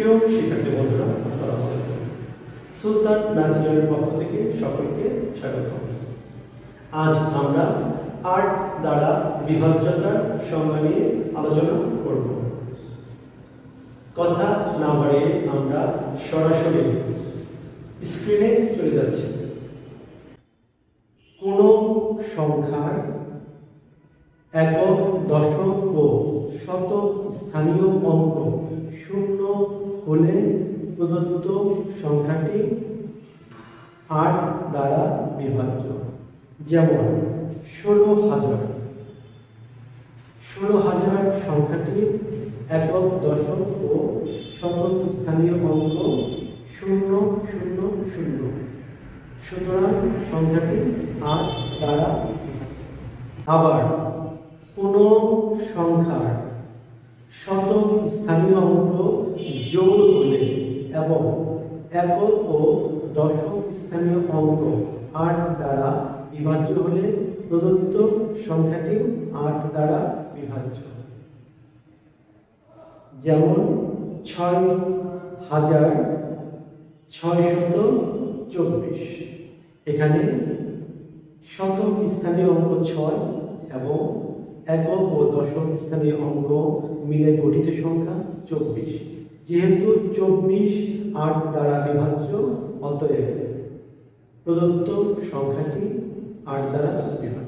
সুপ্রিয় শিক্ষার্থী বন্ধুরা, আসসালামু আলাইকুম। সুলতান ম্যাথল্যাবের পক্ষ থেকে সকলকে স্বাগত। আজ আমরা আট দ্বারা বিভাজ্যতার সংজ্ঞা নিয়ে আলোচনা করব। কথা না বাড়িয়ে আমরা সরাসরি স্ক্রিনে চলে যাচ্ছি। কোন সংখ্যার একক, দশক ও শতক স্থানীয় অঙ্ক শূন্য হলে প্রদত্ত সংখ্যাটি ৮ দ্বারা বিভাজ্য। যেমন ১৬,০০০। ১৬,০০০ সংখ্যাটি একক, দশক ও শতক স্থানীয় অঙ্ক ০০০। সুতরাং সংখ্যাটি ৮ দ্বারা। আবার কোন সংখ্যার শতক স্থানীয় অঙ্ক জোড় হলে এবং একক ও দশক স্থানীয় অঙ্ক ৮ দ্বারা বিভাজ্য হলে প্রদত্ত সংখ্যাটি ৮ দ্বারা বিভাজ্য। যেমন ৬,৬২৪। এখানে শতক স্থানীয় অঙ্ক ৬ এবং একক ও দশক স্থানীয় অঙ্ক মিলে গঠিত সংখ্যা ২৪। যেহেতু ২৪ ৮ দ্বারা বিভাজ্য, অতএব প্রদত্ত সংখ্যাটি ৮ দ্বারা বিভাজ্য।